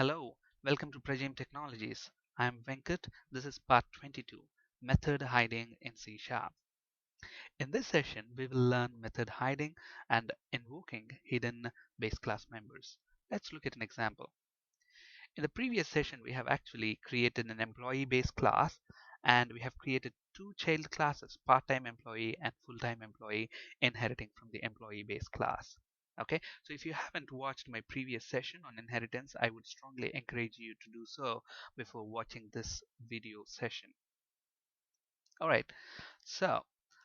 Hello, welcome to Prajim Technologies. I am Venkat. This is part 22, Method Hiding in C Sharp. In this session, we will learn method hiding and invoking hidden base class members. Let's look at an example. In the previous session, we have actually created an employee base class and we have created two child classes, part-time employee and full-time employee, inheriting from the employee base class. Okay, so if you haven't watched my previous session on inheritance, I would strongly encourage you to do so before watching this video session. Alright, so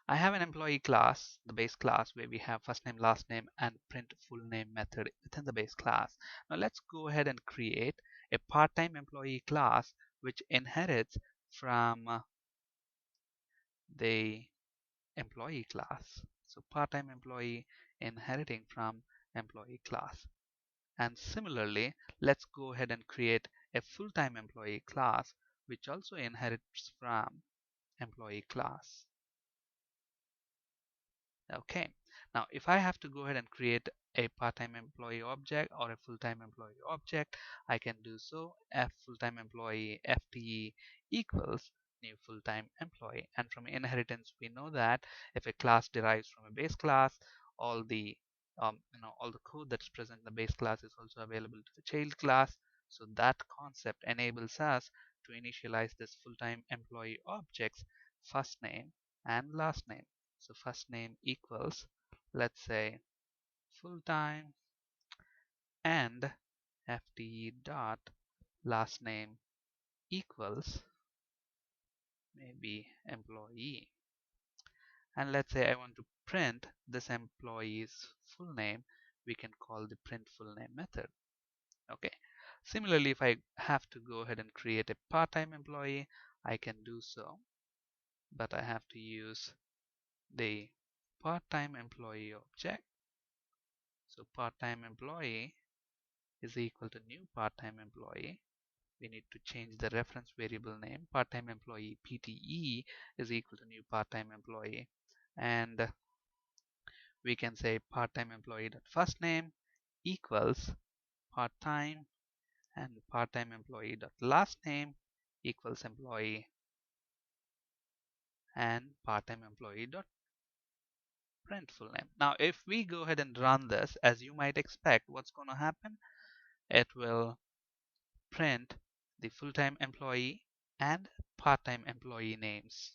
I have an employee class, the base class, where we have first name, last name, and print full name method within the base class. Now let's go ahead and create a part-time employee class which inherits from the employee class. So part-time employee inheriting from employee class. And similarly, let's go ahead and create a full-time employee class which also inherits from employee class. Okay, now if I have to go ahead and create a part-time employee object or a full-time employee object, I can do so. F full-time employee FTE equals new full-time employee. And from inheritance, we know that if a class derives from a base class, all the all the code that's present in the base class is also available to the child class. So that concept enables us to initialize this full-time employee object's first name and last name. So first name equals, let's say, full-time and FTE dot last name equals maybe employee. And let's say I want to print this employee's full name, we can call the print full name method. Okay. Similarly, if I have to go ahead and create a part-time employee, I can do so, but I have to use the part-time employee object. So part-time employee is equal to new part-time employee. We need to change the reference variable name. Part-time employee PTE is equal to new part-time employee. And we can say part-time employee dot first name equals part-time and part-time employee dot last name equals employee and part-time employee dot print full name. Now if we go ahead and run this, as you might expect, what's going to happen? It will print the full-time employee and part-time employee names.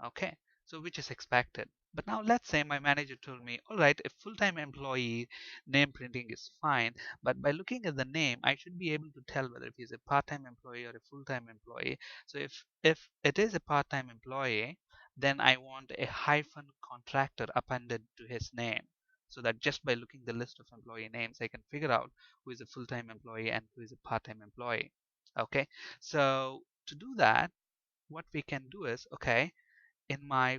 Okay, so which is expected. But now let's say my manager told me, all right, a full-time employee name printing is fine, but by looking at the name, I should be able to tell whether if he's a part-time employee or a full-time employee. So if it is a part-time employee, then I want a hyphen contractor appended to his name, so that just by looking the list of employee names, I can figure out who is a full-time employee and who is a part-time employee. Okay, so to do that, what we can do is, okay, in my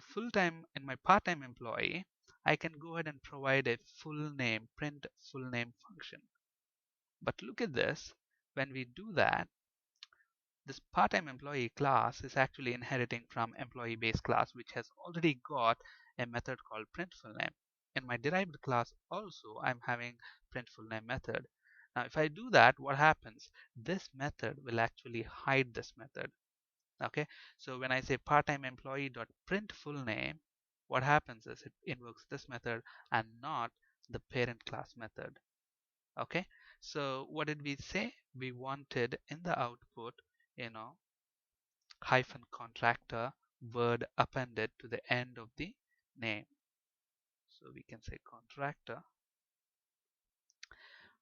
part-time employee, I can go ahead and provide a full name, print full name function. But look at this, when we do that, this part-time employee class is actually inheriting from employee base class, which has already got a method called print full name. In my derived class also, I'm having print full name method. Now if I do that, what happens? This method will actually hide this method. Okay, so when I say part-time employee dot print full name, what happens is it invokes this method and not the parent class method. Okay, so what did we say? We wanted in the output, hyphen contractor word appended to the end of the name. So we can say contractor.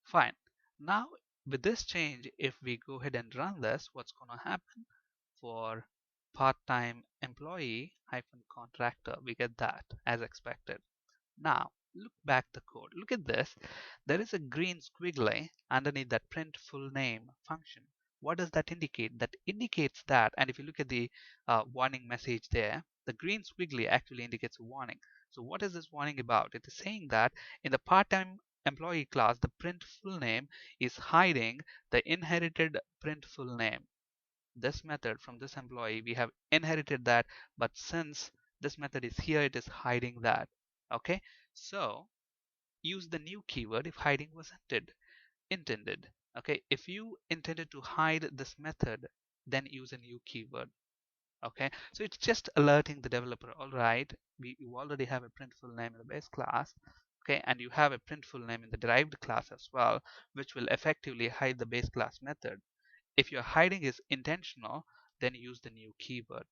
Fine. Now with this change, if we go ahead and run this, what's going to happen? For part-time employee hyphen contractor, we get that as expected. Now look back the code. Look at this. There is a green squiggly underneath that print full name function. What does that indicate? That indicates that, and if you look at the warning message there, the green squiggly actually indicates a warning. So what is this warning about? It is saying that in the part-time employee class, the print full name is hiding the inherited print full name. This method from this employee, we have inherited that, but since this method is here, it is hiding that. Okay, so use the new keyword if hiding was intended. Okay, if you intended to hide this method, then use a new keyword. Okay, so it's just alerting the developer, all right, you already have a print full name in the base class. Okay, and you have a print full name in the derived class as well, which will effectively hide the base class method. If your hiding is intentional, then use the new keyword.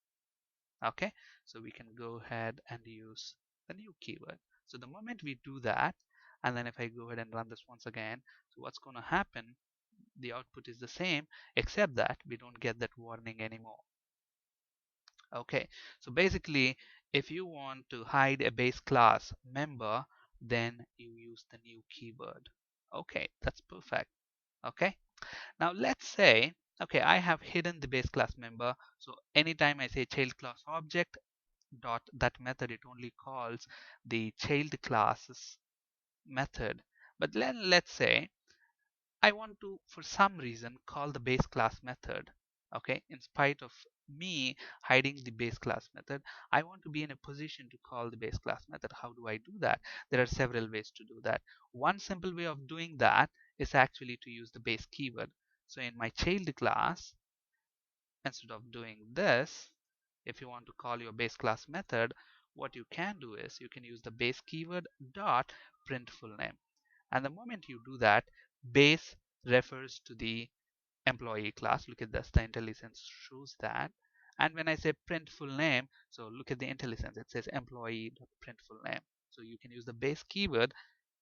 Okay, so we can go ahead and use the new keyword. So the moment we do that, and then if I go ahead and run this once again, so what's going to happen, the output is the same, except that we don't get that warning anymore. Okay, so basically, if you want to hide a base class member, then you use the new keyword. Okay, that's perfect. Okay, now let's say, okay, I have hidden the base class member. So anytime I say child class object dot that method, it only calls the child classes method. But then let's say I want to, for some reason, call the base class method. Okay, in spite of me hiding the base class method, I want to be in a position to call the base class method. How do I do that? There are several ways to do that. One simple way of doing that is actually to use the base keyword. So in my child class, instead of doing this, if you want to call your base class method, what you can do is you can use the base keyword dot print full name. And the moment you do that, base refers to the employee class. Look at this, the IntelliSense shows that. And when I say print full name, so look at the IntelliSense, it says employee.print full name. So you can use the base keyword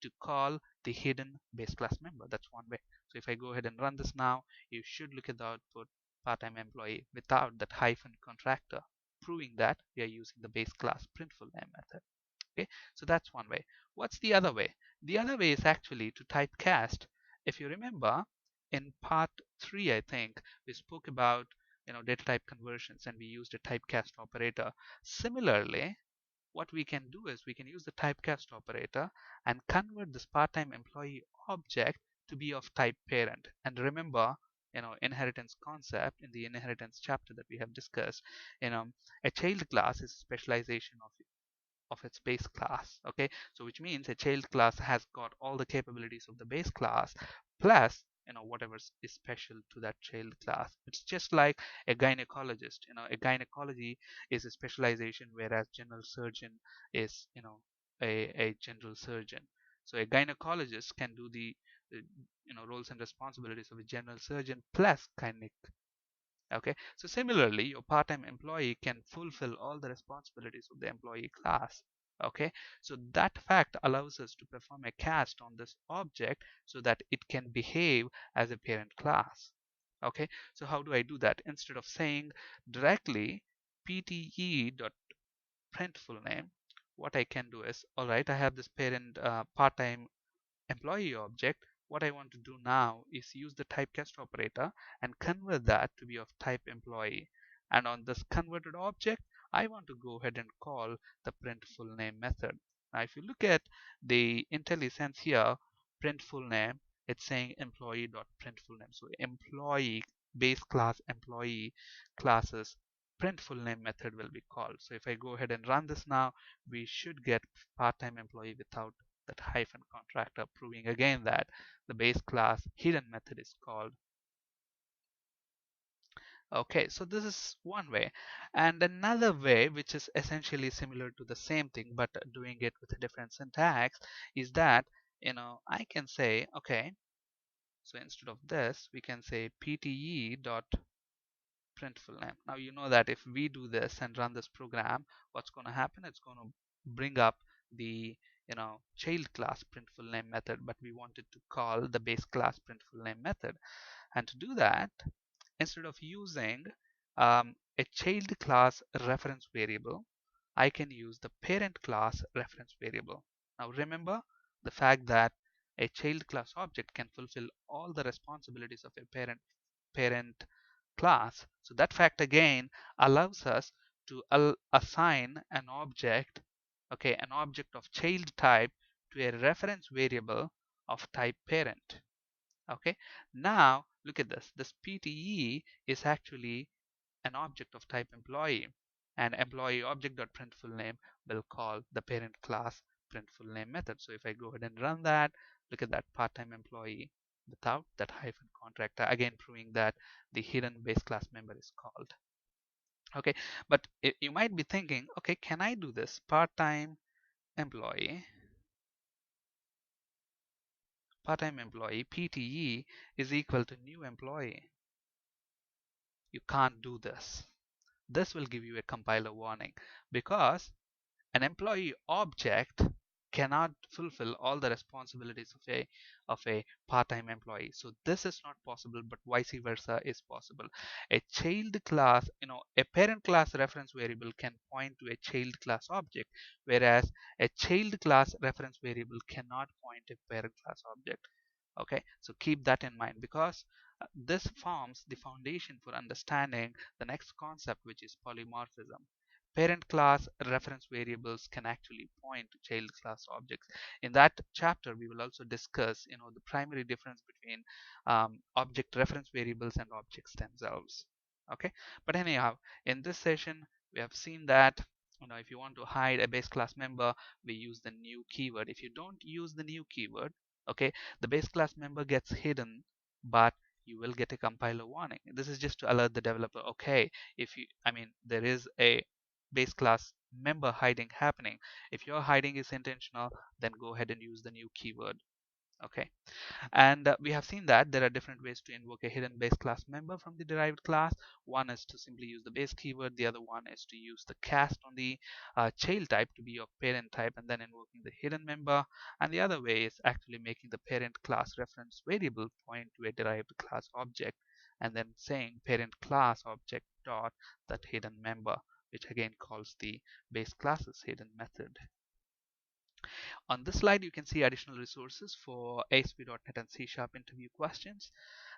to call the hidden base class member. That's one way. So if I go ahead and run this now, you should look at the output part-time employee without that hyphen contractor, proving that we are using the base class print full name method. Okay, so that's one way. What's the other way? The other way is actually to typecast. If you remember, in part 3, I think we spoke about data type conversions, and we used a typecast operator. Similarly, what we can do is we can use the typecast operator and convert this part-time employee object to be of type parent. And remember, inheritance concept in the inheritance chapter that we have discussed, a child class is a specialization of its base class. Okay, so which means a child class has got all the capabilities of the base class plus whatever is special to that child class. It's just like a gynecologist. A gynecology is a specialization, whereas general surgeon is a general surgeon. So a gynecologist can do the roles and responsibilities of a general surgeon plus gynec. Okay, so similarly, your part-time employee can fulfill all the responsibilities of the employee class. Okay, so that fact allows us to perform a cast on this object so that it can behave as a parent class. Okay, so how do I do that? Instead of saying directly pte.print full name, what I can do is, all right, I have this parent part-time employee object. What I want to do now is use the typecast operator and convert that to be of type employee. And on this converted object, I want to go ahead and call the print full name method. Now, if you look at the IntelliSense here, print full name, it's saying employee.print full name. So employee base class employee classes print full name method will be called. So if I go ahead and run this now, we should get part-time employee without that hyphen contractor, proving again that the base class hidden method is called. Okay, so this is one way. And another way, which is essentially similar to the same thing but doing it with a different syntax, is that I can say, okay, so instead of this we can say pte dot print full name. Now you know that if we do this and run this program, what's going to happen? It's going to bring up the child class print full name method, but we wanted to call the base class print full name method. And to do that, instead of using a child class reference variable, I can use the parent class reference variable. Now remember the fact that a child class object can fulfill all the responsibilities of a parent class. So that fact again allows us to assign an object, okay, an object of child type to a reference variable of type parent. Okay, now look at this. This PTE is actually an object of type employee, and employee object.print full name will call the parent class print full name method. So if I go ahead and run that, look at that part-time employee. without that hyphen contract, again proving that the hidden base class member is called. Okay, but you might be thinking, okay, can I do this? Part-time employee PTE is equal to new employee. You can't do this. This will give you a compiler warning because an employee object cannot fulfill all the responsibilities of a part-time employee. So this is not possible, but vice versa is possible. A child class, a parent class reference variable can point to a child class object, whereas a child class reference variable cannot point to a parent class object. Okay, so keep that in mind because this forms the foundation for understanding the next concept, which is polymorphism. Parent class reference variables can actually point to child class objects. In that chapter, we will also discuss, the primary difference between object reference variables and objects themselves. Okay, but anyhow, in this session, we have seen that if you want to hide a base class member, we use the new keyword. If you don't use the new keyword, okay, the base class member gets hidden, but you will get a compiler warning. This is just to alert the developer, okay, if you there is a base class member hiding happening. If your hiding is intentional, then go ahead and use the new keyword. Okay, and we have seen that there are different ways to invoke a hidden base class member from the derived class. One is to simply use the base keyword. The other one is to use the cast on the child type to be your parent type and then invoking the hidden member. And the other way is actually making the parent class reference variable point to a derived class object and then saying parent class object dot that hidden member, which again calls the base class's hidden method. On this slide, you can see additional resources for ASP.NET and C# interview questions.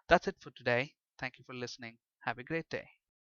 That's it for today. Thank you for listening. Have a great day.